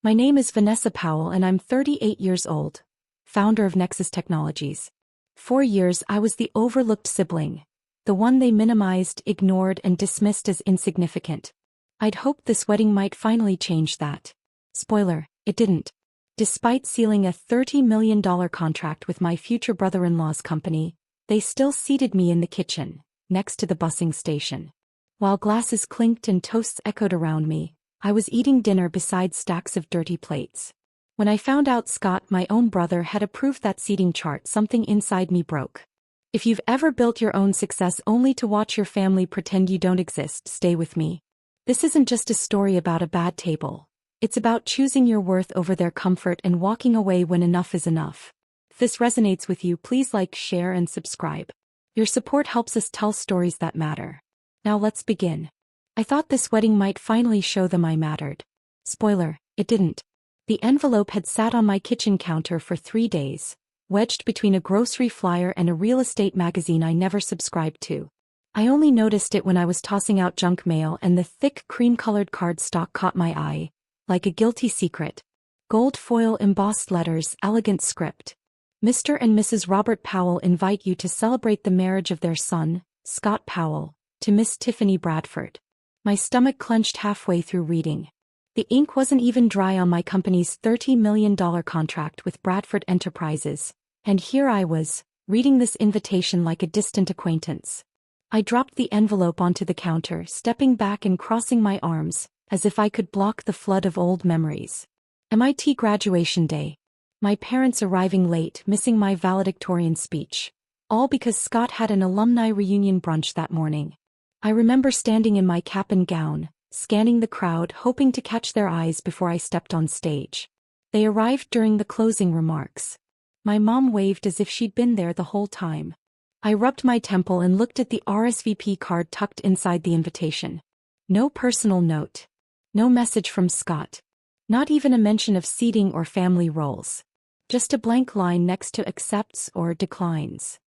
My name is Vanessa Powell and I'm 38 years old, founder of Nexus Technologies. For years I was the overlooked sibling, the one they minimized, ignored, and dismissed as insignificant. I'd hoped this wedding might finally change that. Spoiler, it didn't. Despite sealing a $30 million contract with my future brother-in-law's company, they still seated me in the kitchen, next to the busing station. While glasses clinked and toasts echoed around me, I was eating dinner beside stacks of dirty plates. When I found out Scott, my own brother, had approved that seating chart, something inside me broke. If you've ever built your own success only to watch your family pretend you don't exist, stay with me. This isn't just a story about a bad table. It's about choosing your worth over their comfort and walking away when enough is enough. If this resonates with you, please like, share, and subscribe. Your support helps us tell stories that matter. Now let's begin. I thought this wedding might finally show them I mattered. Spoiler, it didn't. The envelope had sat on my kitchen counter for 3 days, wedged between a grocery flyer and a real estate magazine I never subscribed to. I only noticed it when I was tossing out junk mail and the thick cream-colored cardstock caught my eye, like a guilty secret. Gold foil embossed letters, elegant script. Mr. and Mrs. Robert Powell invite you to celebrate the marriage of their son, Scott Powell, to Miss Tiffany Bradford. My stomach clenched halfway through reading. The ink wasn't even dry on my company's $30 million contract with Bradford Enterprises, and here I was, reading this invitation like a distant acquaintance. I dropped the envelope onto the counter, stepping back and crossing my arms, as if I could block the flood of old memories. MIT graduation day. My parents arriving late, missing my valedictorian speech. All because Scott had an alumni reunion brunch that morning. I remember standing in my cap and gown, scanning the crowd, hoping to catch their eyes before I stepped on stage. They arrived during the closing remarks. My mom waved as if she'd been there the whole time. I rubbed my temple and looked at the RSVP card tucked inside the invitation. No personal note. No message from Scott. Not even a mention of seating or family roles. Just a blank line next to accepts or declines.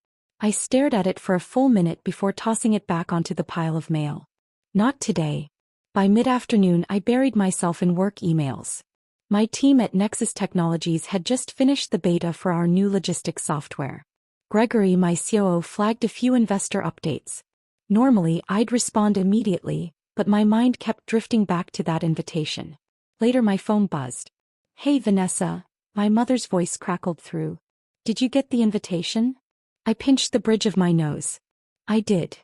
I stared at it for a full minute before tossing it back onto the pile of mail. Not today. By mid-afternoon I buried myself in work emails. My team at Nexus Technologies had just finished the beta for our new logistics software. Gregory, my COO, flagged a few investor updates. Normally I'd respond immediately, but my mind kept drifting back to that invitation. Later my phone buzzed. "Hey Vanessa," my mother's voice crackled through. "Did you get the invitation?" I pinched the bridge of my nose. "I did."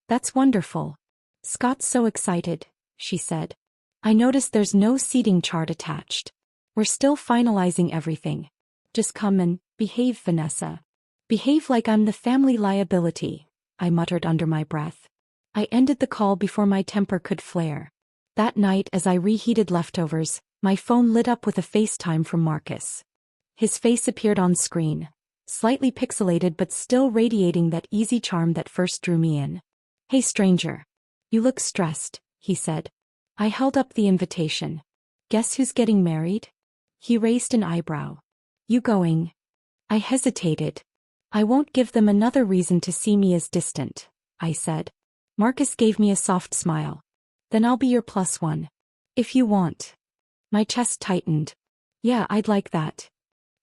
"That's wonderful. Scott's so excited," she said. "I noticed there's no seating chart attached. We're still finalizing everything. Just come and behave, Vanessa." "Behave like I'm the family liability," I muttered under my breath. I ended the call before my temper could flare. That night, as I reheated leftovers, my phone lit up with a FaceTime from Marcus. His face appeared on screen, slightly pixelated but still radiating that easy charm that first drew me in. "Hey stranger. You look stressed," he said. I held up the invitation. "Guess who's getting married?" He raised an eyebrow. "You going?" I hesitated. "I won't give them another reason to see me as distant," I said. Marcus gave me a soft smile. "Then I'll be your plus one. If you want." My chest tightened. "Yeah, I'd like that."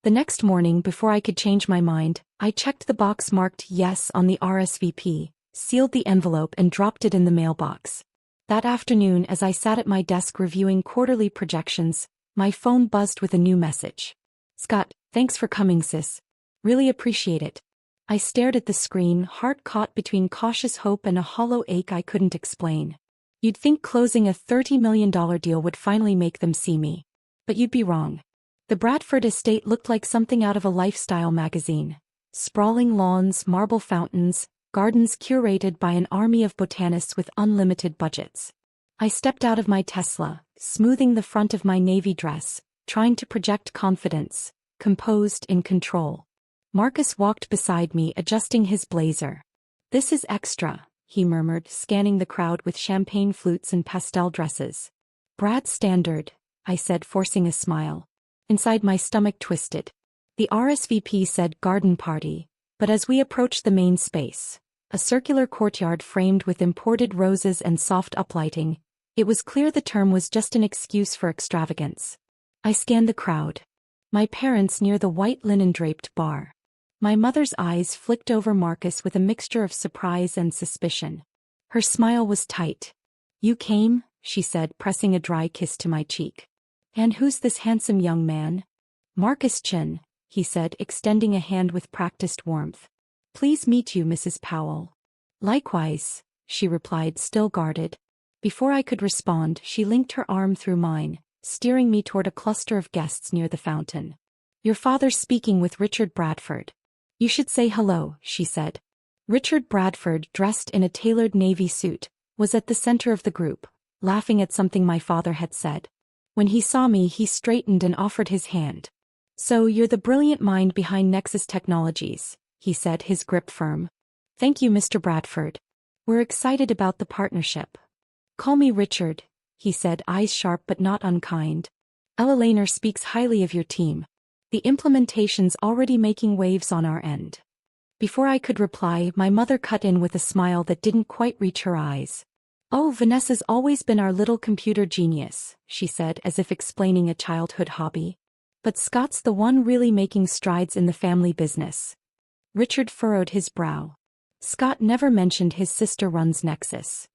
The next morning, before I could change my mind, I checked the box marked yes on the RSVP, sealed the envelope and dropped it in the mailbox. That afternoon, as I sat at my desk reviewing quarterly projections, my phone buzzed with a new message. "Scott, thanks for coming, sis. Really appreciate it." I stared at the screen, heart caught between cautious hope and a hollow ache I couldn't explain. You'd think closing a $30 million deal would finally make them see me. But you'd be wrong. The Bradford estate looked like something out of a lifestyle magazine. Sprawling lawns, marble fountains, gardens curated by an army of botanists with unlimited budgets. I stepped out of my Tesla, smoothing the front of my navy dress, trying to project confidence, composed, in control. Marcus walked beside me, adjusting his blazer. "This is extra," he murmured, scanning the crowd with champagne flutes and pastel dresses. "Brad standard," I said, forcing a smile. Inside my stomach twisted. The RSVP said garden party, but as we approached the main space, a circular courtyard framed with imported roses and soft uplighting, it was clear the term was just an excuse for extravagance. I scanned the crowd. My parents near the white linen-draped bar. My mother's eyes flicked over Marcus with a mixture of surprise and suspicion. Her smile was tight. "You came?" she said, pressing a dry kiss to my cheek. "And who's this handsome young man?" "Marcus Chin," he said, extending a hand with practiced warmth. "Please meet you, Mrs. Powell." "Likewise," she replied, still guarded. Before I could respond, she linked her arm through mine, steering me toward a cluster of guests near the fountain. "Your father's speaking with Richard Bradford. You should say hello," she said. Richard Bradford, dressed in a tailored navy suit, was at the center of the group, laughing at something my father had said. When he saw me, he straightened and offered his hand. "So you're the brilliant mind behind Nexus Technologies," he said, his grip firm. "Thank you, Mr. Bradford. We're excited about the partnership." "Call me Richard," he said, eyes sharp but not unkind. "Ella Lehner speaks highly of your team. The implementation's already making waves on our end." Before I could reply, my mother cut in with a smile that didn't quite reach her eyes. "Oh, Vanessa's always been our little computer genius," she said, as if explaining a childhood hobby. "But Scott's the one really making strides in the family business." Richard furrowed his brow. "Scott never mentioned his sister runs Nexus."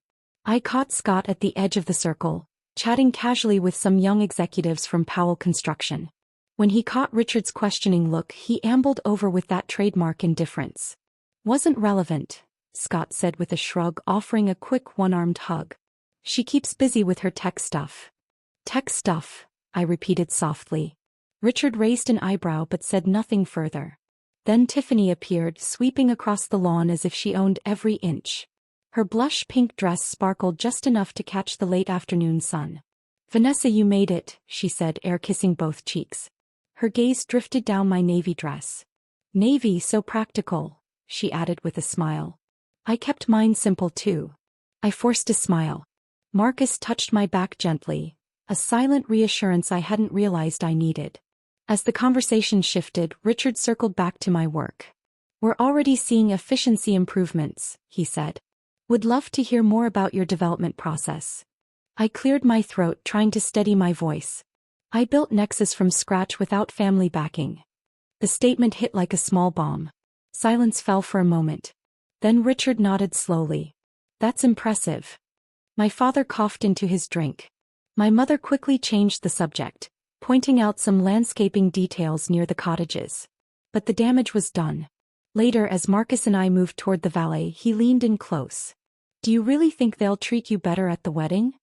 I caught Scott at the edge of the circle, chatting casually with some young executives from Powell Construction. When he caught Richard's questioning look, he ambled over with that trademark indifference. "Wasn't relevant," Scott said with a shrug, offering a quick one-armed hug. "She keeps busy with her tech stuff." "Tech stuff," I repeated softly. Richard raised an eyebrow but said nothing further. Then Tiffany appeared, sweeping across the lawn as if she owned every inch. Her blush-pink dress sparkled just enough to catch the late afternoon sun. "Vanessa, you made it," she said, air-kissing both cheeks. Her gaze drifted down my navy dress. "Navy, so practical," she added with a smile. I kept mine simple too. I forced a smile. Marcus touched my back gently, a silent reassurance I hadn't realized I needed. As the conversation shifted, Richard circled back to my work. "We're already seeing efficiency improvements," he said. "Would love to hear more about your development process." I cleared my throat, trying to steady my voice. "I built Nexus from scratch without family backing." The statement hit like a small bomb. Silence fell for a moment. Then Richard nodded slowly. "That's impressive." My father coughed into his drink. My mother quickly changed the subject, pointing out some landscaping details near the cottages. But the damage was done. Later, as Marcus and I moved toward the valet, he leaned in close. "Do you really think they'll treat you better at the wedding?"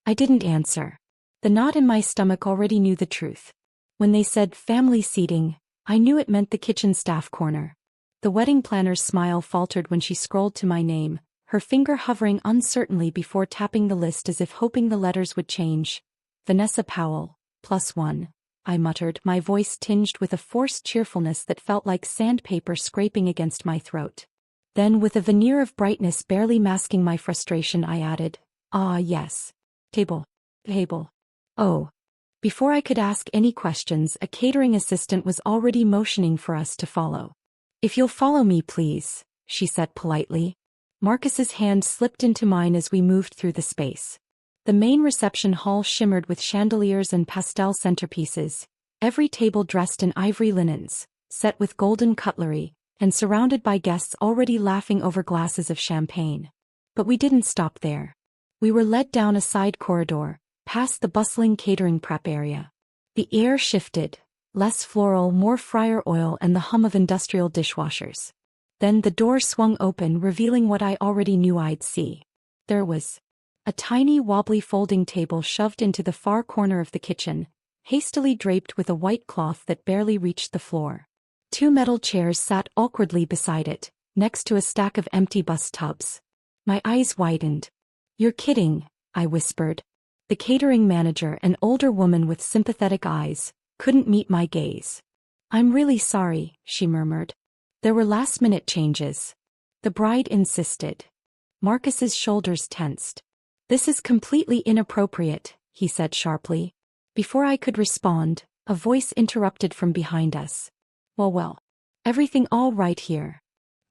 I didn't answer. The knot in my stomach already knew the truth. When they said family seating, I knew it meant the kitchen staff corner. The wedding planner's smile faltered when she scrolled to my name, her finger hovering uncertainly before tapping the list as if hoping the letters would change. "Vanessa Powell, +1, I muttered, my voice tinged with a forced cheerfulness that felt like sandpaper scraping against my throat. Then, with a veneer of brightness barely masking my frustration, I added, "Ah, yes. Table. Table." Oh. Before I could ask any questions, a catering assistant was already motioning for us to follow. "If you'll follow me, please," she said politely. Marcus's hand slipped into mine as we moved through the space. The main reception hall shimmered with chandeliers and pastel centerpieces, every table dressed in ivory linens, set with golden cutlery, and surrounded by guests already laughing over glasses of champagne. But we didn't stop there. We were led down a side corridor, past the bustling catering prep area. The air shifted, less floral, more fryer oil and the hum of industrial dishwashers. Then the door swung open, revealing what I already knew I'd see. There was a tiny wobbly folding table shoved into the far corner of the kitchen, hastily draped with a white cloth that barely reached the floor. Two metal chairs sat awkwardly beside it, next to a stack of empty bus tubs. My eyes widened. "You're kidding," I whispered. The catering manager, an older woman with sympathetic eyes, couldn't meet my gaze. "I'm really sorry," she murmured. "There were last-minute changes." The bride insisted. Marcus's shoulders tensed. "This is completely inappropriate," he said sharply. Before I could respond, a voice interrupted from behind us. Well, everything all right here?"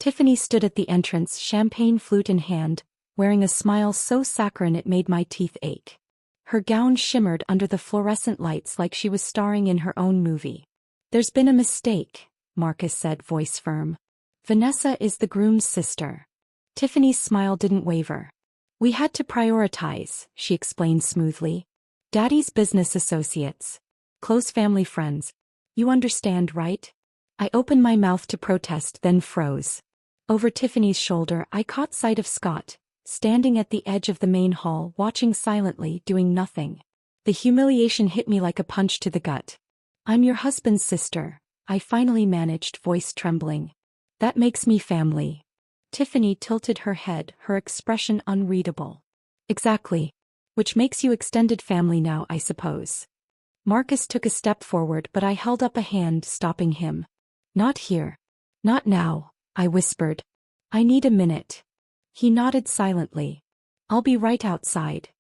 Tiffany stood at the entrance, champagne flute in hand, wearing a smile so saccharine it made my teeth ache. Her gown shimmered under the fluorescent lights like she was starring in her own movie. "There's been a mistake," Marcus said, voice firm. "Vanessa is the groom's sister." Tiffany's smile didn't waver. "We had to prioritize," she explained smoothly. "Daddy's business associates. Close family friends. You understand, right?" I opened my mouth to protest, then froze. Over Tiffany's shoulder, I caught sight of Scott, standing at the edge of the main hall, watching silently, doing nothing. The humiliation hit me like a punch to the gut. "I'm your husband's sister," I finally managed, voice trembling. "That makes me family." Tiffany tilted her head, her expression unreadable. "Exactly. Which makes you extended family now, I suppose." Marcus took a step forward, but I held up a hand, stopping him. "Not here. Not now," I whispered. "I need a minute." He nodded silently. "I'll be right outside."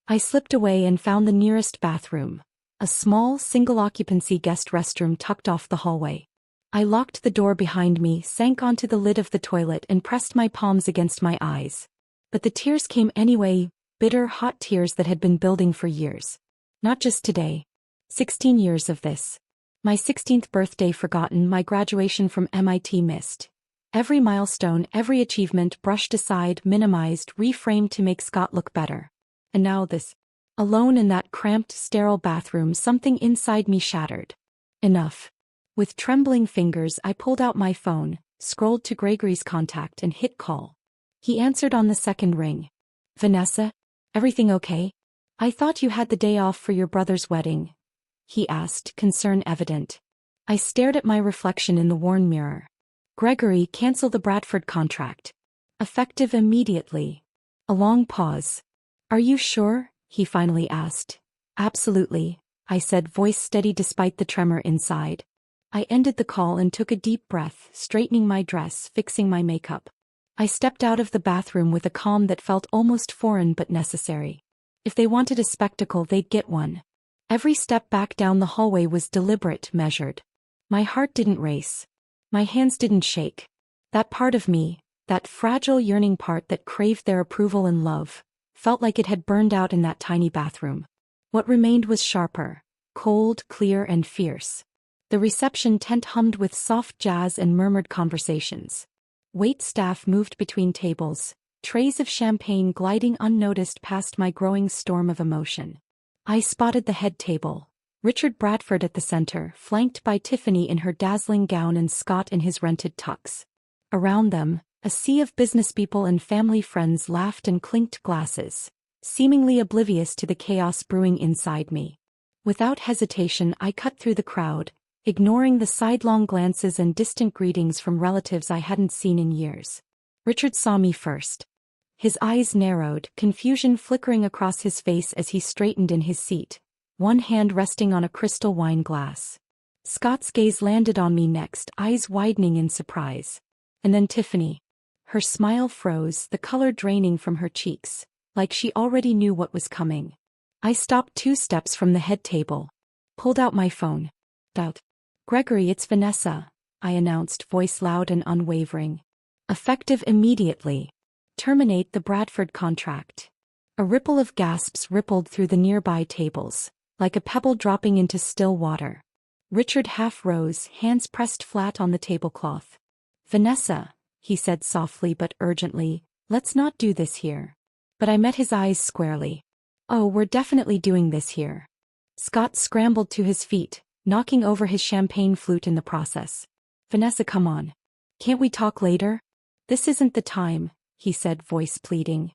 I slipped away and found the nearest bathroom. A small, single-occupancy guest restroom tucked off the hallway. I locked the door behind me, sank onto the lid of the toilet and pressed my palms against my eyes. But the tears came anyway, bitter, hot tears that had been building for years. Not just today. 16 years of this. My 16th birthday forgotten, my graduation from MIT missed. Every milestone, every achievement brushed aside, minimized, reframed to make Scott look better. And now this. Alone in that cramped, sterile bathroom, something inside me shattered. Enough. With trembling fingers, I pulled out my phone, scrolled to Gregory's contact and hit call. He answered on the second ring. "Vanessa? Everything okay? I thought you had the day off for your brother's wedding," he asked, concern evident. I stared at my reflection in the worn mirror. "Gregory, cancel the Bradford contract. Effective immediately." A long pause. "Are you sure?" he finally asked. "Absolutely," I said, voice steady despite the tremor inside. I ended the call and took a deep breath, straightening my dress, fixing my makeup. I stepped out of the bathroom with a calm that felt almost foreign but necessary. If they wanted a spectacle, they'd get one. Every step back down the hallway was deliberate, measured. My heart didn't race. My hands didn't shake. That part of me, that fragile, yearning part that craved their approval and love, felt like it had burned out in that tiny bathroom. What remained was sharper, cold, clear, and fierce. The reception tent hummed with soft jazz and murmured conversations. Wait staff moved between tables, trays of champagne gliding unnoticed past my growing storm of emotion. I spotted the head table. Richard Bradford at the center, flanked by Tiffany in her dazzling gown and Scott in his rented tux. Around them, a sea of businesspeople and family friends laughed and clinked glasses, seemingly oblivious to the chaos brewing inside me. Without hesitation, I cut through the crowd, ignoring the sidelong glances and distant greetings from relatives I hadn't seen in years. Richard saw me first. His eyes narrowed, confusion flickering across his face as he straightened in his seat, one hand resting on a crystal wine glass. Scott's gaze landed on me next, eyes widening in surprise. And then Tiffany. Her smile froze, the color draining from her cheeks, like she already knew what was coming. I stopped 2 steps from the head table. Pulled out my phone. "Gregory, it's Vanessa," I announced, voice loud and unwavering. "Effective immediately. Terminate the Bradford contract." A ripple of gasps rippled through the nearby tables, like a pebble dropping into still water. Richard half rose, hands pressed flat on the tablecloth. "Vanessa," he said softly but urgently, "let's not do this here." But I met his eyes squarely. "Oh, we're definitely doing this here." Scott scrambled to his feet, knocking over his champagne flute in the process. "Vanessa, come on. Can't we talk later?" "This isn't the time," he said, voice pleading.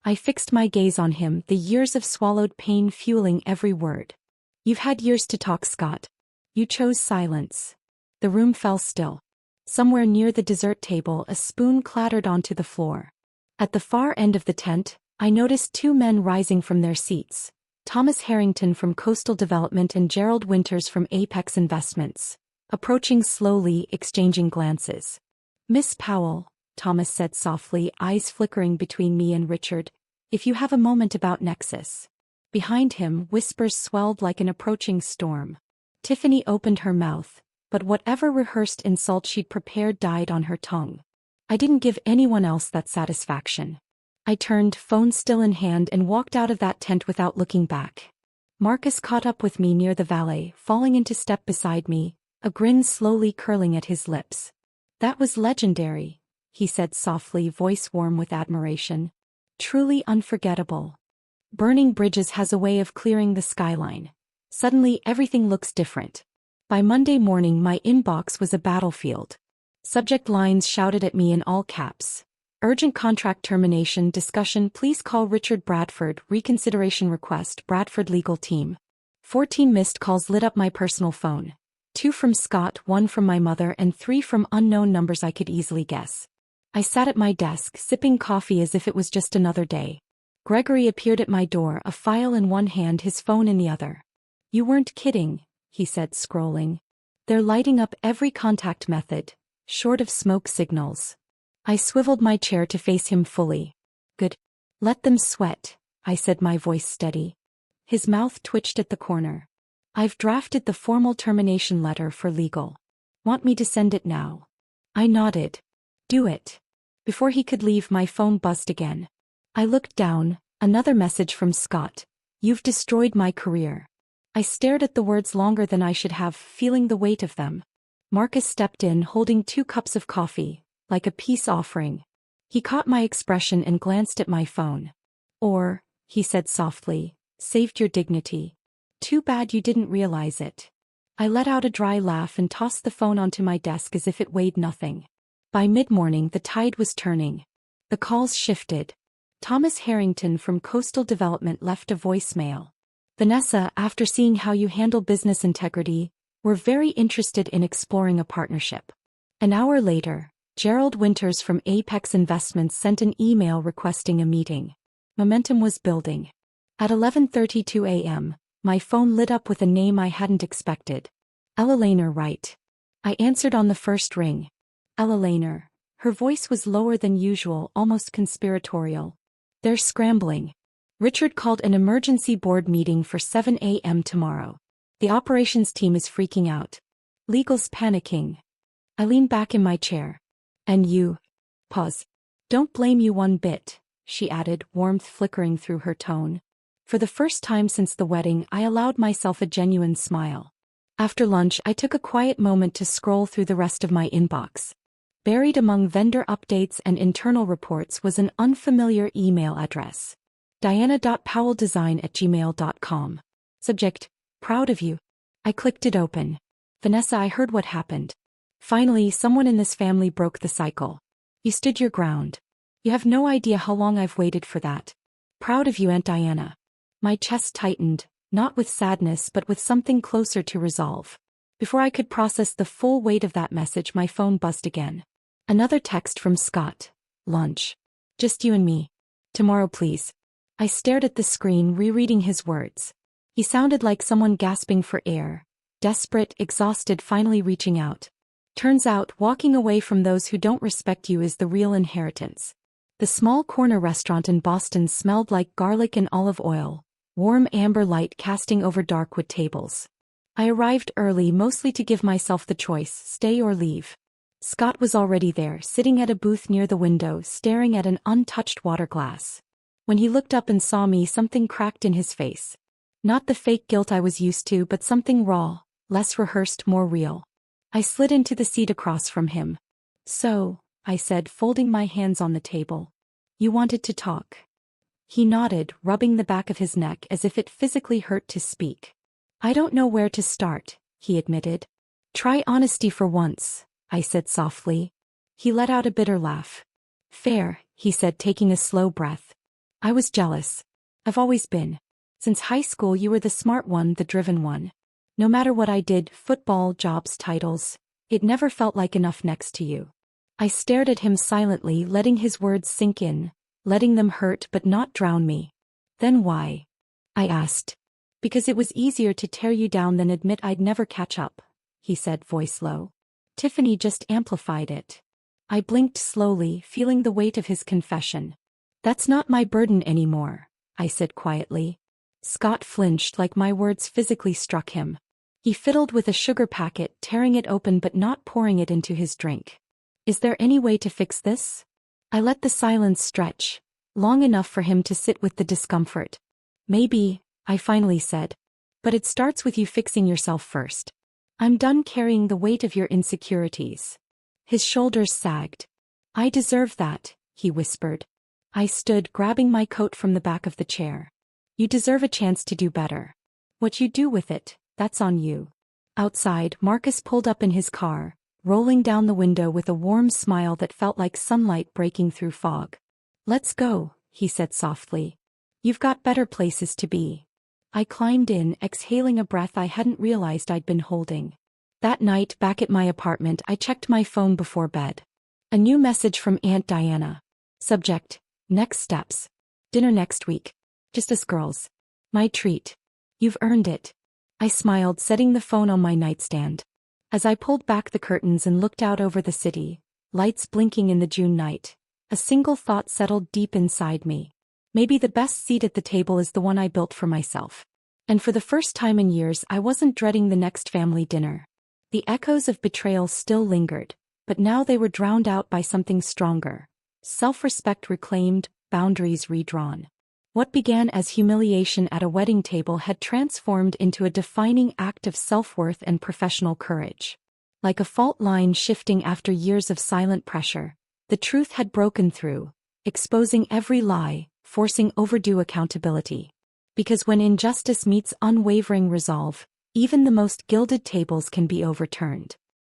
I fixed my gaze on him, the years of swallowed pain fueling every word. "You've had years to talk, Scott. You chose silence." The room fell still. Somewhere near the dessert table, a spoon clattered onto the floor. At the far end of the tent, I noticed 2 men rising from their seats. Thomas Harrington from Coastal Development and Gerald Winters from Apex Investments, approaching slowly, exchanging glances. "Miss Powell," Thomas said softly, eyes flickering between me and Richard, "if you have a moment about Nexus." Behind him, whispers swelled like an approaching storm. Tiffany opened her mouth, but whatever rehearsed insult she'd prepared died on her tongue. I didn't give anyone else that satisfaction. I turned, phone still in hand, and walked out of that tent without looking back. Marcus caught up with me near the valet, falling into step beside me, a grin slowly curling at his lips. "That was legendary," he said softly, voice warm with admiration. "Truly unforgettable. Burning bridges has a way of clearing the skyline. Suddenly everything looks different." By Monday morning my inbox was a battlefield. Subject lines shouted at me in all caps. "Urgent contract termination discussion, please call Richard Bradford, reconsideration request, Bradford legal team." 14 missed calls lit up my personal phone. 2 from Scott, 1 from my mother, and 3 from unknown numbers I could easily guess. I sat at my desk, sipping coffee as if it was just another day. Gregory appeared at my door, a file in one hand, his phone in the other. "You weren't kidding," he said, scrolling. "They're lighting up every contact method, short of smoke signals." I swiveled my chair to face him fully. "Good. Let them sweat," I said, my voice steady. His mouth twitched at the corner. "I've drafted the formal termination letter for legal. Want me to send it now?" I nodded. "Do it." Before he could leave, my phone buzzed again. I looked down, another message from Scott. "You've destroyed my career." I stared at the words longer than I should have, feeling the weight of them. Marcus stepped in, holding 2 cups of coffee, like a peace offering. He caught my expression and glanced at my phone. "Or," he said softly, "saved your dignity. Too bad you didn't realize it." I let out a dry laugh and tossed the phone onto my desk as if it weighed nothing. By mid-morning the tide was turning. The calls shifted. Thomas Harrington from Coastal Development left a voicemail. "Vanessa, after seeing how you handle business integrity, we're very interested in exploring a partnership." An hour later, Gerald Winters from Apex Investments sent an email requesting a meeting. Momentum was building. At 11:32 a.m., my phone lit up with a name I hadn't expected. "Ella Lehner, right?" I answered on the first ring. "Ella Lehner." Her voice was lower than usual, almost conspiratorial. "They're scrambling. Richard called an emergency board meeting for 7 a.m. tomorrow. The operations team is freaking out. Legal's panicking." I leaned back in my chair. "And you?" Pause. "Don't blame you one bit," she added, warmth flickering through her tone. For the first time since the wedding, I allowed myself a genuine smile. After lunch, I took a quiet moment to scroll through the rest of my inbox. Buried among vendor updates and internal reports was an unfamiliar email address. diana.powelldesign@gmail.com. Subject: "Proud of you." I clicked it open. "Vanessa, I heard what happened. Finally, someone in this family broke the cycle. You stood your ground. You have no idea how long I've waited for that. Proud of you, Aunt Diana." My chest tightened, not with sadness but with something closer to resolve. Before I could process the full weight of that message, my phone buzzed again. Another text from Scott. "Lunch. Just you and me. Tomorrow, please." I stared at the screen, rereading his words. He sounded like someone gasping for air, desperate, exhausted, finally reaching out. Turns out, walking away from those who don't respect you is the real inheritance. The small corner restaurant in Boston smelled like garlic and olive oil, warm amber light casting over dark wood tables. I arrived early, mostly to give myself the choice, stay or leave. Scott was already there, sitting at a booth near the window, staring at an untouched water glass. When he looked up and saw me, something cracked in his face. Not the fake guilt I was used to, but something raw, less rehearsed, more real. I slid into the seat across from him. "So," I said, folding my hands on the table, "you wanted to talk?" He nodded, rubbing the back of his neck as if it physically hurt to speak. "I don't know where to start," he admitted. "Try honesty for once," I said softly. He let out a bitter laugh. "Fair," he said, taking a slow breath. "I was jealous. I've always been. Since high school you were the smart one, the driven one. No matter what I did, football, jobs, titles, it never felt like enough next to you." I stared at him silently, letting his words sink in, letting them hurt but not drown me. "Then why?" I asked. "Because it was easier to tear you down than admit I'd never catch up," he said, voice low. "Tiffany just amplified it." I blinked slowly, feeling the weight of his confession. "That's not my burden anymore," I said quietly. Scott flinched like my words physically struck him. He fiddled with a sugar packet, tearing it open but not pouring it into his drink. "Is there any way to fix this?" I let the silence stretch, long enough for him to sit with the discomfort. Maybe, I finally said. But it starts with you fixing yourself first. I'm done carrying the weight of your insecurities. His shoulders sagged. I deserve that, he whispered. I stood, grabbing my coat from the back of the chair. You deserve a chance to do better. What you do with it, that's on you. Outside, Marcus pulled up in his car, rolling down the window with a warm smile that felt like sunlight breaking through fog. Let's go, he said softly. You've got better places to be. I climbed in, exhaling a breath I hadn't realized I'd been holding. That night, back at my apartment, I checked my phone before bed. A new message from Aunt Diana. Subject: next steps. Dinner next week. Just us girls. My treat. You've earned it. I smiled, setting the phone on my nightstand. As I pulled back the curtains and looked out over the city, lights blinking in the June night, a single thought settled deep inside me. Maybe the best seat at the table is the one I built for myself. And for the first time in years, I wasn't dreading the next family dinner. The echoes of betrayal still lingered, but now they were drowned out by something stronger. Self-respect reclaimed, boundaries redrawn. What began as humiliation at a wedding table had transformed into a defining act of self-worth and professional courage. Like a fault line shifting after years of silent pressure, the truth had broken through, exposing every lie, forcing overdue accountability. Because when injustice meets unwavering resolve, even the most gilded tables can be overturned.